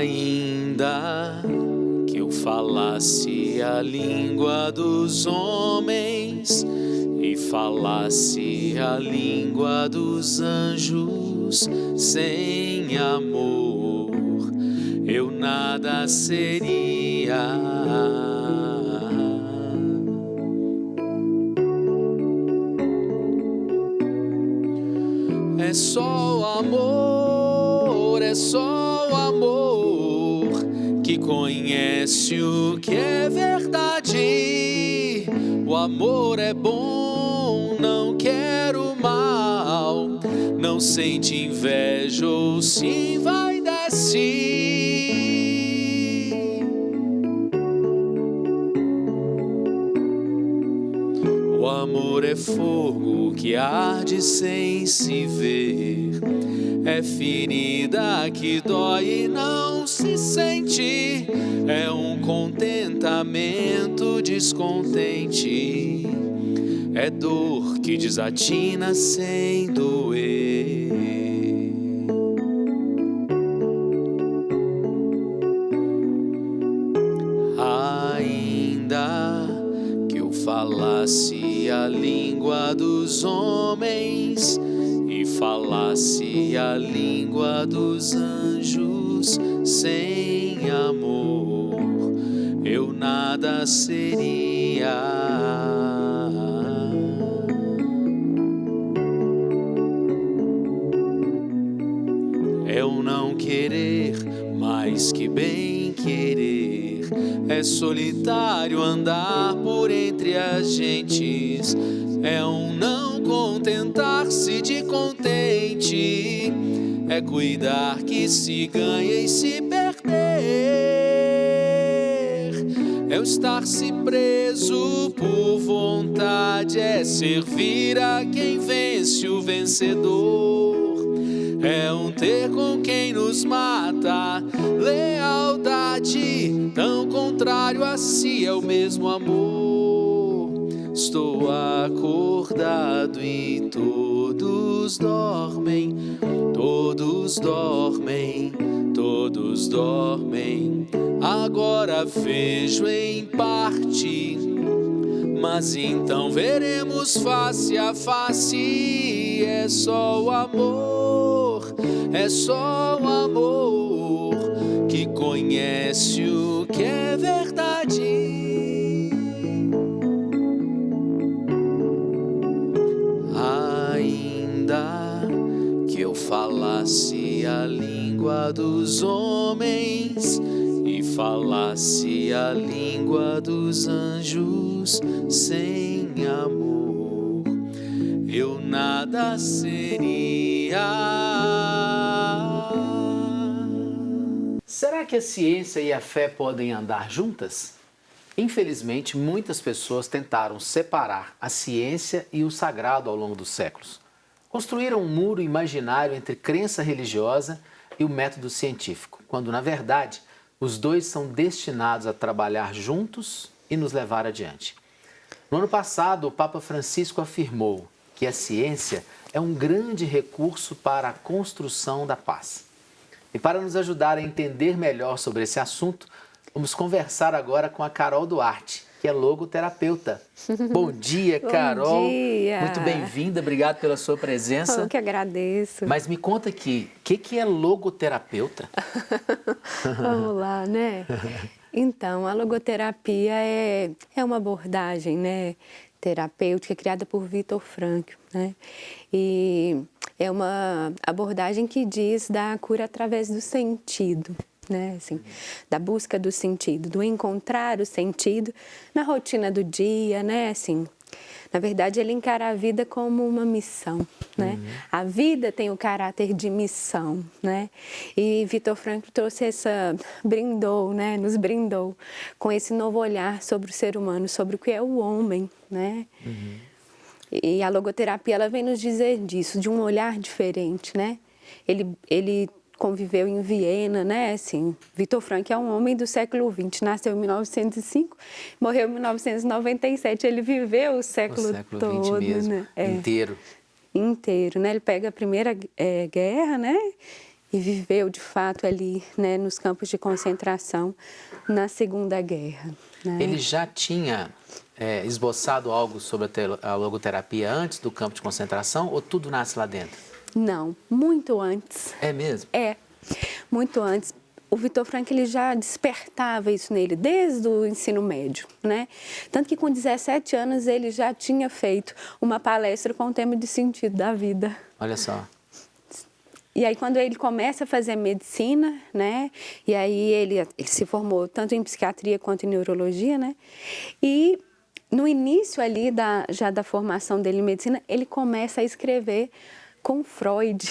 Ainda que eu falasse a língua dos homens e falasse a língua dos anjos, sem amor eu nada seria. É só o amor, é só o amor que conhece o que é verdade. O amor é bom, não quer o mal, não sente inveja ou se envaidece. O amor é fogo que arde sem se ver, é ferida que dói e não se sente, é um contentamento descontente, é dor que desatina sem doer. Ainda que eu falasse a língua dos homens e falasse a língua dos anjos, sem amor eu nada seria. É o não querer mais que bem querer, é solitário andar por entre as gentes, é um não contentar-se de contente, é cuidar que se ganha e se perder, é o estar-se preso por vontade, é servir a quem vence o vencedor. É um ter com quem nos mata, lealdade, tão contrário a si é o mesmo amor. Estou acordado e todos dormem, todos dormem, todos dormem. Agora vejo em parte, mas então veremos face a face. É só o amor, é só o amor que conhece o que é verdade. Ainda que eu falasse a língua dos homens e falasse a língua dos anjos, sem amor eu nada seria. Será que a ciência e a fé podem andar juntas? Infelizmente, muitas pessoas tentaram separar a ciência e o sagrado ao longo dos séculos. Construíram um muro imaginário entre crença religiosa e o método científico, quando, na verdade, os dois são destinados a trabalhar juntos e nos levar adiante. No ano passado, o Papa Francisco afirmou que a ciência é um grande recurso para a construção da paz. E para nos ajudar a entender melhor sobre esse assunto, vamos conversar agora com a Carol Duarte, que é logoterapeuta. Bom dia, Carol. Bom dia. Muito bem-vinda, obrigado pela sua presença. Eu que agradeço. Mas me conta aqui, o que é logoterapeuta? Vamos lá, né? Então, a logoterapia é uma abordagem, né, terapêutica criada por Viktor Frankl, né? E é uma abordagem que diz da cura através do sentido, né? Assim, da busca do sentido, do encontrar o sentido na rotina do dia, né? Assim, na verdade, ele encara a vida como uma missão, né? A vida tem o caráter de missão, né? E Viktor Frankl trouxe brindou, né? Nos brindou com esse novo olhar sobre o ser humano, sobre o que é o homem, né? E a logoterapia, ela vem nos dizer disso, de um olhar diferente, né? Ele conviveu em Viena, né? Assim, Viktor Frankl é um homem do século XX, nasceu em 1905, morreu em 1997. Ele viveu o século todo, XX mesmo, né? inteiro. Inteiro, né? Ele pega a Primeira Guerra, né? e viveu de fato ali, né, nos campos de concentração na Segunda Guerra. Né? Ele já tinha esboçado algo sobre a logoterapia antes do campo de concentração ou tudo nasce lá dentro? Não, muito antes. É mesmo? É, muito antes. O Viktor Frankl ele já despertava isso nele desde o ensino médio, né? Tanto que com 17 anos ele já tinha feito uma palestra com o tema de sentido da vida. Olha só. E aí quando ele começa a fazer medicina, né? E aí ele se formou tanto em psiquiatria quanto em neurologia, né? E no início ali já da formação dele em medicina, ele começa a escrever com Freud,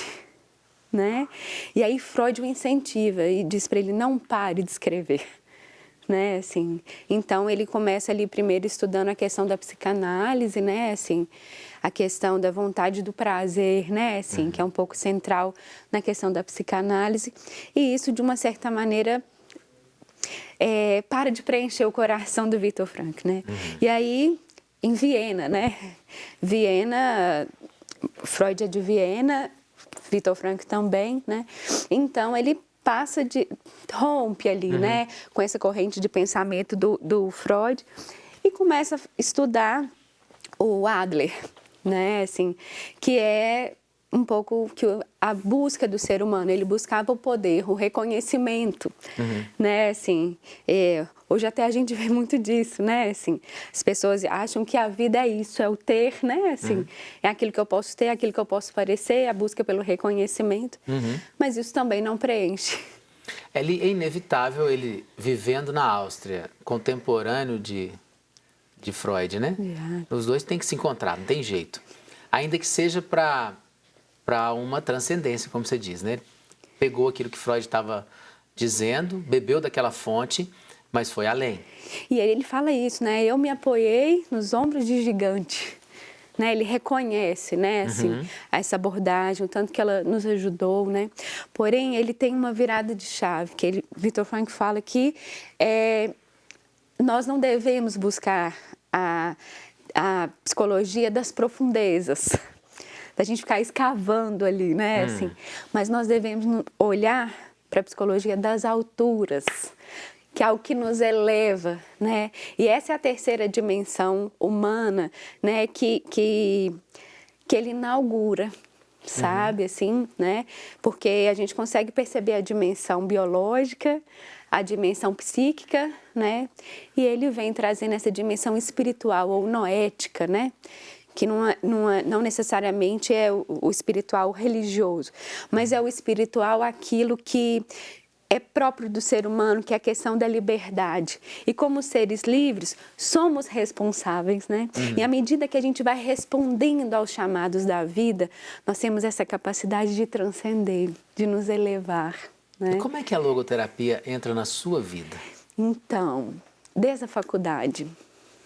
né? E aí Freud o incentiva e diz para ele não pare de escrever, né? Assim, então ele começa ali primeiro estudando a questão da psicanálise, né? Assim, a questão da vontade do prazer, né? Assim, que é um pouco central na questão da psicanálise e isso de uma certa maneira para de preencher o coração do Viktor Frankl, né? E aí em Viena, né? Viena, Freud é de Viena, Viktor Frankl também, né? Então ele rompe ali, né? Com essa corrente de pensamento do Freud e começa a estudar o Adler, né? Assim, que é um pouco que a busca do ser humano, ele buscava o poder, o reconhecimento, né? Assim, hoje até a gente vê muito disso, né? Assim, as pessoas acham que a vida é isso, é o ter, né? Assim, é aquilo que eu posso ter, aquilo que eu posso parecer, a busca pelo reconhecimento, mas isso também não preenche. É inevitável ele vivendo na Áustria, contemporâneo de Freud, né? Os dois têm que se encontrar, não tem jeito. Ainda que seja para uma transcendência, como você diz, né? Pegou aquilo que Freud estava dizendo, bebeu daquela fonte, mas foi além. E ele fala isso, né? Eu me apoiei nos ombros de gigante. Né? Ele reconhece, né? Assim, essa abordagem, o tanto que ela nos ajudou, né? Porém, ele tem uma virada de chave, que Viktor Frankl fala que nós não devemos buscar a psicologia das profundezas, da gente ficar escavando ali, né? Assim, mas nós devemos olhar para a psicologia das alturas, que é o que nos eleva, né? E essa é a terceira dimensão humana, né? Que ele inaugura, sabe? Assim, né? Porque a gente consegue perceber a dimensão biológica, a dimensão psíquica, né? E ele vem trazendo essa dimensão espiritual ou noética, né? Que não necessariamente é o espiritual religioso, mas é o espiritual aquilo que é próprio do ser humano, que é a questão da liberdade. E como seres livres, somos responsáveis, né? E à medida que a gente vai respondendo aos chamados da vida, nós temos essa capacidade de transcender, de nos elevar. Né? E como é que a logoterapia entra na sua vida? Então, desde a faculdade,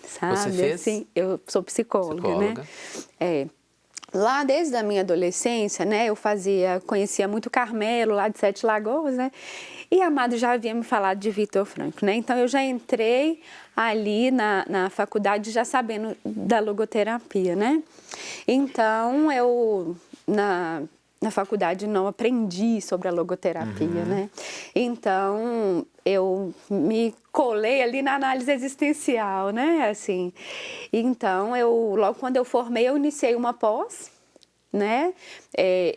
sabe? Você fez? Assim, eu sou psicóloga, né? Lá desde a minha adolescência, né, eu conhecia muito Carmelo, lá de Sete Lagoas, né? E a Amado já havia me falado de Viktor Frankl, né? Então eu já entrei ali na faculdade já sabendo da logoterapia, né? Então eu na faculdade não aprendi sobre a logoterapia, né? Então eu me colei ali na análise existencial, né? Assim, então logo quando eu formei, eu iniciei uma pós, né?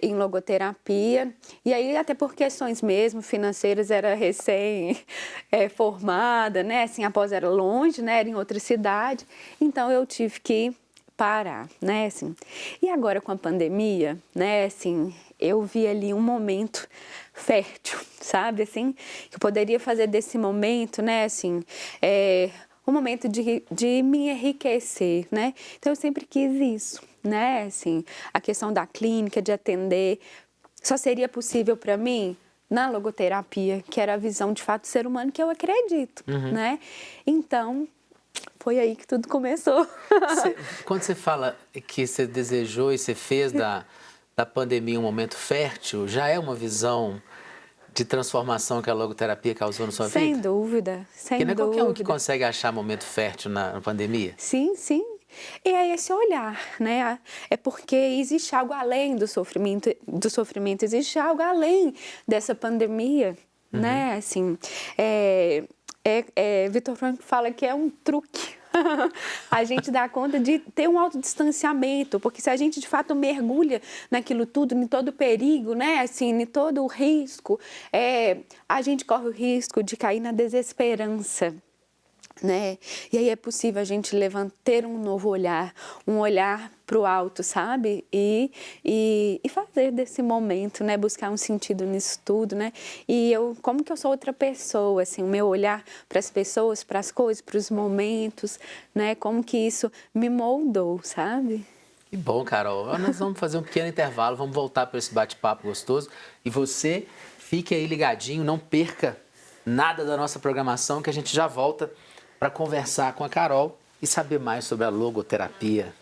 Em logoterapia, e aí até por questões mesmo financeiras era recém formada, né? Assim, a pós era longe, né? Era em outra cidade, então eu tive que parar, né, assim. E agora com a pandemia, né, assim, eu vi ali um momento fértil, sabe, assim, que eu poderia fazer desse momento, né, assim, um momento de me enriquecer, né. Então eu sempre quis isso, né, assim, a questão da clínica, de atender, só seria possível para mim na logoterapia, que era a visão de fato do ser humano que eu acredito, né. Então foi aí que tudo começou. Quando você fala que você desejou e você fez da pandemia um momento fértil, já é uma visão de transformação que a logoterapia causou na sua vida? Sem dúvida, sem dúvida. Porque não é qualquer um que dúvida. consegue achar momento fértil na pandemia? Sim, sim. E é esse olhar, né? É porque existe algo além do sofrimento, existe algo além dessa pandemia, né? Assim, Viktor Frankl fala que é um truque. A gente dá conta de ter um autodistanciamento, porque se a gente de fato mergulha naquilo tudo, em todo o perigo, né? Assim, em todo o risco, a gente corre o risco de cair na desesperança. Né? E aí é possível a gente ter um novo olhar, um olhar para o alto, sabe? E fazer desse momento, né? Buscar um sentido nisso tudo, né? E como que eu sou outra pessoa, assim, o meu olhar para as pessoas, para as coisas, para os momentos, né? Como que isso me moldou, sabe? Que bom, Carol. Nós vamos fazer um pequeno intervalo, vamos voltar para esse bate-papo gostoso. E você fique aí ligadinho, não perca nada da nossa programação, que a gente já volta para conversar com a Carol e saber mais sobre a logoterapia.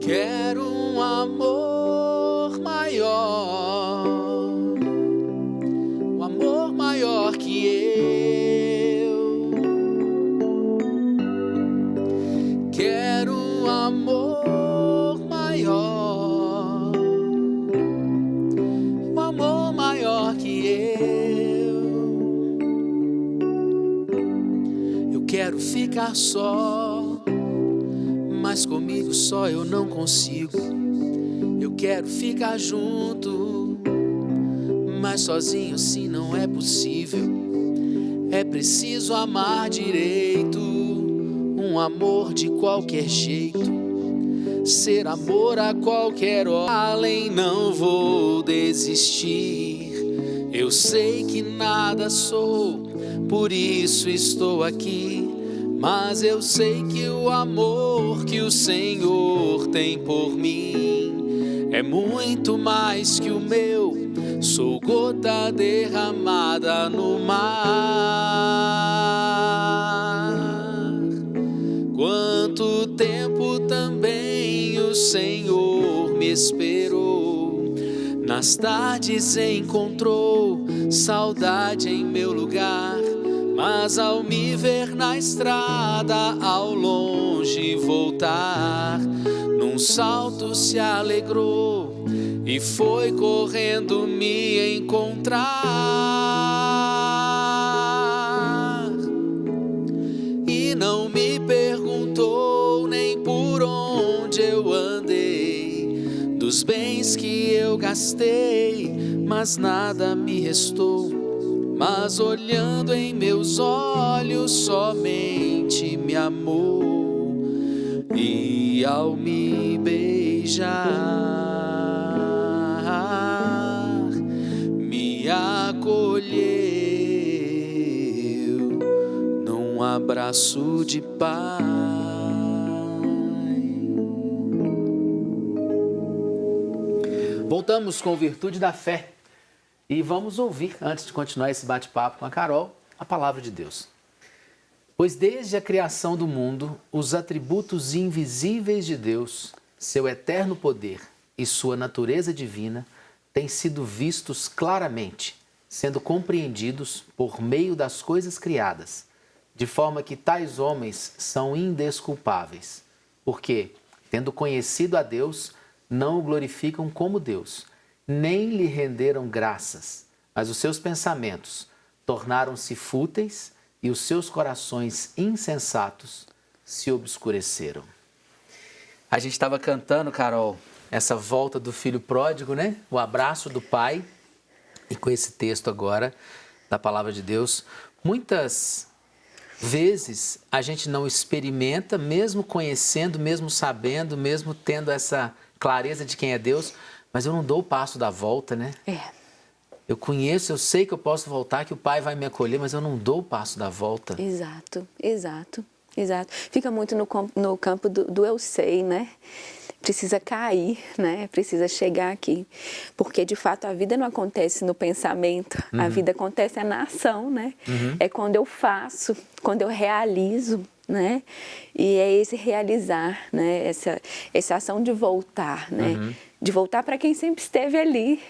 Quero um amor maior, um amor maior que eu. Quero um amor maior, um amor maior que eu. Quero ficar só, mas comigo só eu não consigo. Eu quero ficar junto, mas sozinho assim não é possível. É preciso amar direito, um amor de qualquer jeito, ser amor a qualquer hora. Além não vou desistir, eu sei que nada sou, por isso estou aqui. Mas eu sei que o amor que o Senhor tem por mim é muito mais que o meu. Sou gota derramada no mar. Quanto tempo também o Senhor me esperou. Nas tardes encontrou saudade em meu lugar. Mas ao me ver na estrada, ao longe voltar, num salto se alegrou e foi correndo me encontrar. E não me perguntou nem por onde eu andei, dos bens que eu gastei, mas nada me restou. Mas olhando em meus olhos somente me amou, e ao me beijar me acolheu num abraço de paz. Voltamos com Virtude da Fé. E vamos ouvir, antes de continuar esse bate-papo com a Carol, a palavra de Deus. Pois desde a criação do mundo, os atributos invisíveis de Deus, seu eterno poder e sua natureza divina, têm sido vistos claramente, sendo compreendidos por meio das coisas criadas, de forma que tais homens são indesculpáveis, porque, tendo conhecido a Deus, não o glorificam como Deus, nem lhe renderam graças, mas os seus pensamentos tornaram-se fúteis e os seus corações insensatos se obscureceram. A gente estava cantando, Carol, essa volta do filho pródigo, né? O abraço do pai. E com esse texto agora da palavra de Deus, muitas vezes a gente não experimenta, mesmo conhecendo, mesmo sabendo, mesmo tendo essa clareza de quem é Deus, mas eu não dou o passo da volta, né? Eu conheço, eu sei que eu posso voltar, que o Pai vai me acolher, mas eu não dou o passo da volta. Exato. Fica muito no campo do eu sei, né? Precisa cair, né? Precisa chegar aqui. Porque, de fato, a vida não acontece no pensamento. A vida acontece na ação, né? É quando eu faço, quando eu realizo, né? E é esse realizar, né? Essa ação de voltar, né? De voltar para quem sempre esteve ali.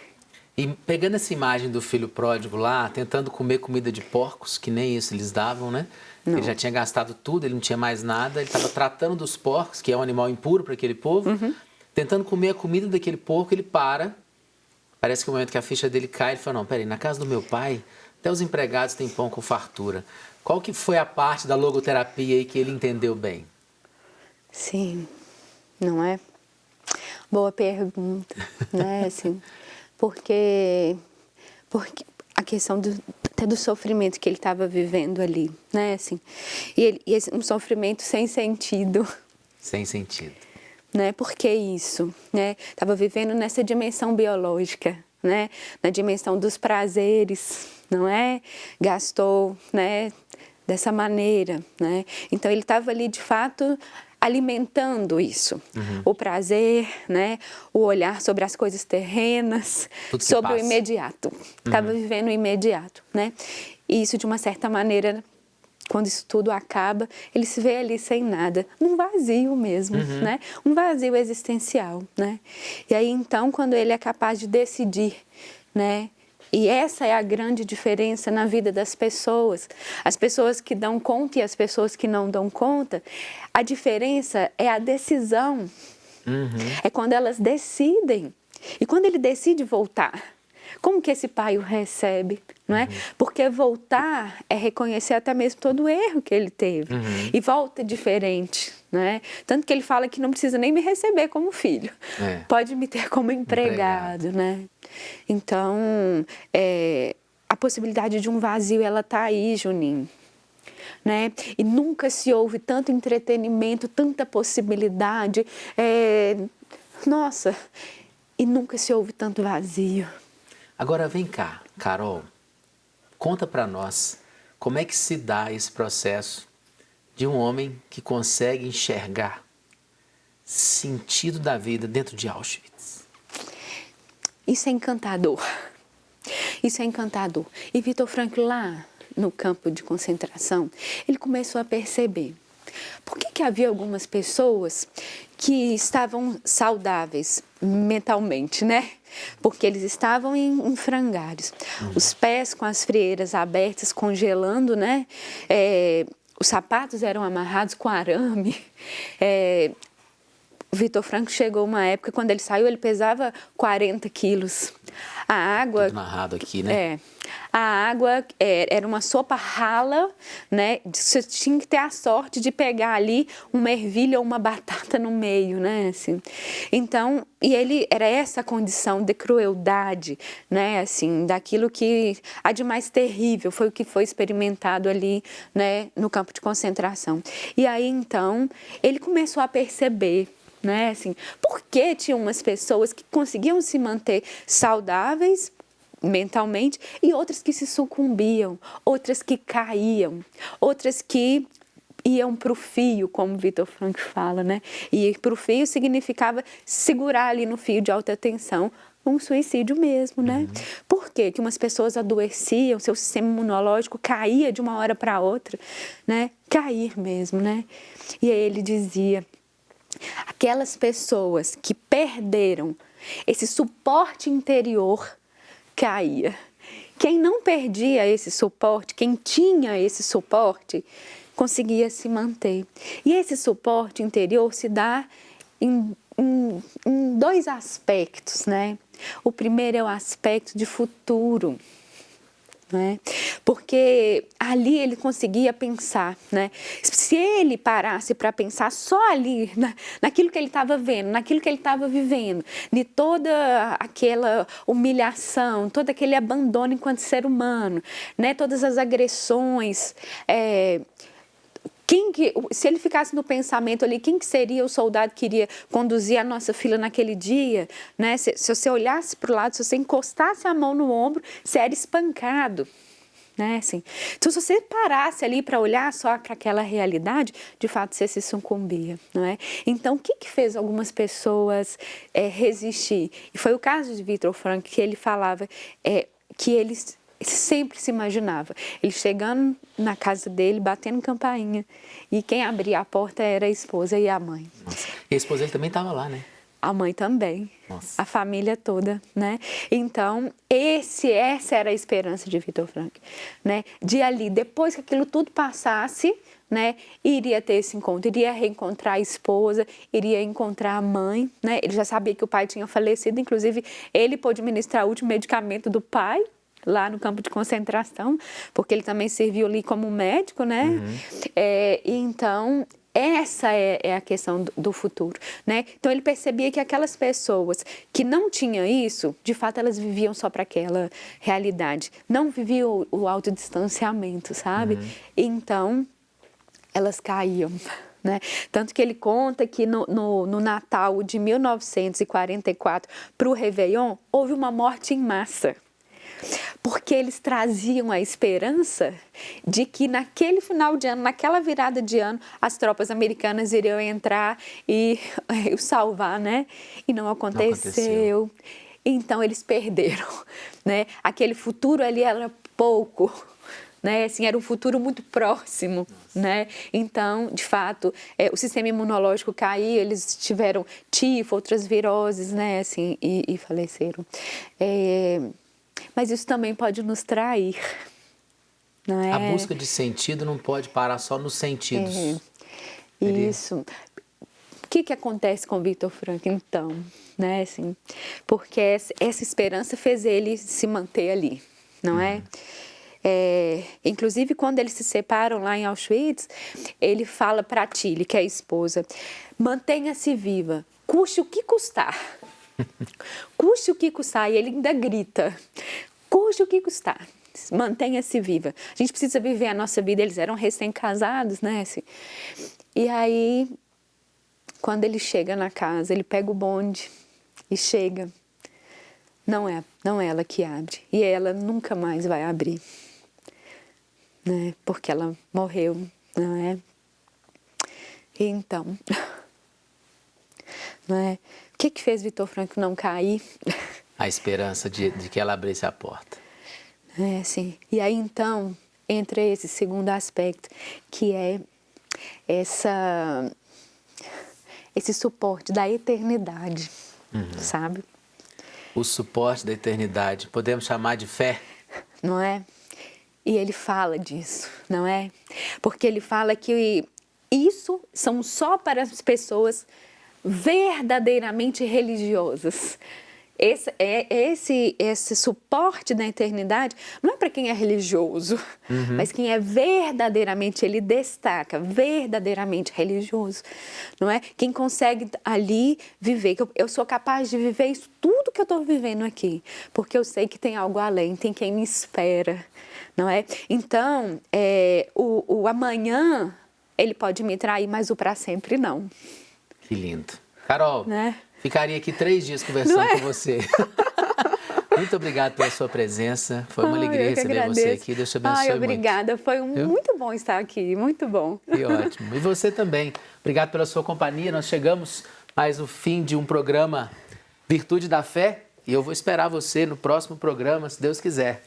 E pegando essa imagem do filho pródigo lá, tentando comer comida de porcos, que nem isso eles davam, né? Não. Ele já tinha gastado tudo, ele não tinha mais nada, ele estava tratando dos porcos, que é um animal impuro para aquele povo, tentando comer a comida daquele porco, ele para. Parece que no momento que a ficha dele cai, ele fala, não, peraí, na casa do meu pai, até os empregados têm pão com fartura. Qual que foi a parte da logoterapia aí que ele entendeu bem? Sim, não é? Boa pergunta, né? Assim, porque a questão até do sofrimento que ele estava vivendo ali, né? Assim, um sofrimento sem sentido. Sem sentido. Né? Por que isso? Né? Estava vivendo nessa dimensão biológica, né? Na dimensão dos prazeres, não é? Gastou, né? Dessa maneira, né? Então ele estava ali de fato alimentando isso, o prazer, né? O olhar sobre as coisas terrenas, sobre o imediato. Estava vivendo o imediato, né? E isso de uma certa maneira, quando isso tudo acaba, ele se vê ali sem nada, num vazio mesmo, né? Um vazio existencial, né? E aí então, quando ele é capaz de decidir, né? E essa é a grande diferença na vida das pessoas. As pessoas que dão conta e as pessoas que não dão conta, a diferença é a decisão. É quando elas decidem. E quando ele decide voltar, como que esse pai o recebe? Não é? Porque voltar é reconhecer até mesmo todo o erro que ele teve. E volta diferente. Né? Tanto que ele fala que não precisa nem me receber como filho. Pode me ter como empregado. Né? Então, a possibilidade de um vazio, ela está aí, Juninho. Né? E nunca se houve tanto entretenimento, tanta possibilidade. Nossa, e nunca se houve tanto vazio. Agora vem cá, Carol, conta para nós como é que se dá esse processo de um homem que consegue enxergar sentido da vida dentro de Auschwitz. Isso é encantador. Isso é encantador. E Viktor Frankl, lá no campo de concentração, ele começou a perceber por que havia algumas pessoas que estavam saudáveis mentalmente, né? Porque eles estavam em frangalhos. Os pés com as frieiras abertas, congelando, né? Os sapatos eram amarrados com arame. O Viktor Frankl chegou uma época, quando ele saiu, ele pesava 40 quilos. A água... Tudo narrado aqui, né? A água era uma sopa rala, né? Você tinha que ter a sorte de pegar ali uma ervilha ou uma batata no meio, né? Assim. Então, e ele era essa condição de crueldade, né? Assim, daquilo que há de mais terrível, foi o que foi experimentado ali, né? No campo de concentração. E aí, então, ele começou a perceber, né? Assim, por que tinha umas pessoas que conseguiam se manter saudáveis mentalmente e outras que se sucumbiam, outras que caíam, outras que iam para o fio, como Viktor Frankl fala, né? E para o fio significava segurar ali no fio de alta tensão, um suicídio mesmo, né? Por quê? Que umas pessoas adoeciam, seu sistema imunológico caía de uma hora para outra, né? Cair mesmo, né? E aí ele dizia, aquelas pessoas que perderam esse suporte interior caía. Quem não perdia esse suporte, quem tinha esse suporte, conseguia se manter. E esse suporte interior se dá em dois aspectos, né? O primeiro é o aspecto de futuro, né? Porque ali ele conseguia pensar, né? Se ele parasse para pensar só ali, naquilo que ele estava vendo, naquilo que ele estava vivendo, de toda aquela humilhação, todo aquele abandono enquanto ser humano, né? Todas as agressões, se ele ficasse no pensamento ali, quem que seria o soldado que iria conduzir a nossa fila naquele dia? Né? Se você olhasse para o lado, se você encostasse a mão no ombro, você era espancado. Né? Assim, então, se você parasse ali para olhar só para aquela realidade, de fato você se sucumbia. Não é? Então, o que fez algumas pessoas resistir? E foi o caso de Viktor Frankl, que ele falava que ele sempre se imaginava, ele chegando na casa dele, batendo campainha, e quem abria a porta era a esposa e a mãe. Nossa. E a esposa dele também estava lá, né? A mãe também. Nossa. A família toda, né? Então, essa era a esperança de Vitor Frankl, né? De ali, depois que aquilo tudo passasse, né? Iria ter esse encontro, iria reencontrar a esposa, iria encontrar a mãe, né? Ele já sabia que o pai tinha falecido, inclusive ele pôde ministrar o último medicamento do pai, lá no campo de concentração, porque ele também serviu ali como médico, né? Então, essa é a questão do futuro, né? Então, ele percebia que aquelas pessoas que não tinham isso, de fato, elas viviam só para aquela realidade. Não viviam o autodistanciamento, sabe? Então, elas caíam, né? Tanto que ele conta que no Natal de 1944, para o Réveillon, houve uma morte em massa. Porque eles traziam a esperança de que naquele final de ano, naquela virada de ano, as tropas americanas iriam entrar e o salvar, né? E não aconteceu. Então, eles perderam, né? Aquele futuro ali era pouco, né? Assim, era um futuro muito próximo, né? Então, de fato, o sistema imunológico caiu, eles tiveram tifo, outras viroses, né? Assim, e faleceram. Mas isso também pode nos trair, não é? A busca de sentido não pode parar só nos sentidos. Isso. O que acontece com Vitor Frankl, então? Né? Assim, porque essa esperança fez ele se manter ali, não é? Inclusive, quando eles se separam lá em Auschwitz, ele fala para a Tilly, que é a esposa, mantenha-se viva, custe o que custar. Custe o que custar, e ele ainda grita, custe o que custar, mantenha-se viva. A gente precisa viver a nossa vida, eles eram recém-casados, né? Assim. E aí, quando ele chega na casa, ele pega o bonde e chega. Não é ela que abre, e ela nunca mais vai abrir, né? Porque ela morreu, não é? E então, não é? O que fez Vitor Frankl não cair? A esperança de que ela abrisse a porta. Sim. E aí, então, entra esse segundo aspecto, que é esse suporte da eternidade, sabe? O suporte da eternidade, podemos chamar de fé? Não é? E ele fala disso, não é? Porque ele fala que isso são só para as pessoas verdadeiramente religiosas. Esse suporte da eternidade não é para quem é religioso, mas quem é verdadeiramente, ele destaca, verdadeiramente religioso, não é? Quem consegue ali viver, que eu sou capaz de viver isso tudo que eu estou vivendo aqui, porque eu sei que tem algo além, tem quem me espera, não é? Então, o amanhã, ele pode me trair, mas o para sempre não. Que lindo. Carol, né? Ficaria aqui 3 dias conversando com você. Muito obrigado pela sua presença. Foi uma alegria receber você aqui. Deus te abençoe muito. Obrigada. Foi muito bom estar aqui. Muito bom. Que ótimo. E você também. Obrigado pela sua companhia. Nós chegamos mais o fim de um programa Virtude da Fé. E eu vou esperar você no próximo programa, se Deus quiser.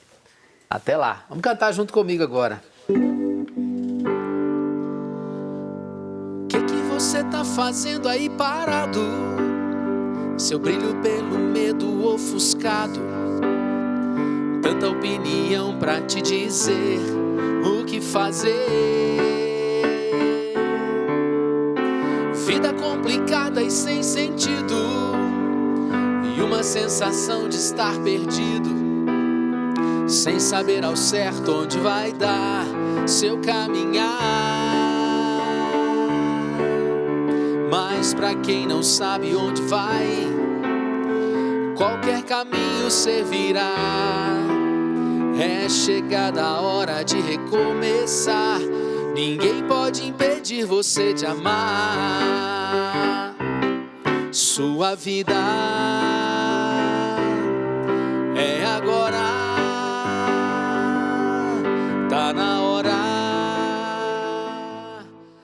Até lá. Vamos cantar junto comigo agora. O que você tá fazendo aí parado? Seu brilho pelo medo ofuscado. Tanta opinião pra te dizer o que fazer. Vida complicada e sem sentido. E uma sensação de estar perdido, sem saber ao certo onde vai dar seu caminhar. Mas pra quem não sabe onde vai, qualquer caminho servirá. É chegada a hora de recomeçar. Ninguém pode impedir você de amar sua vida.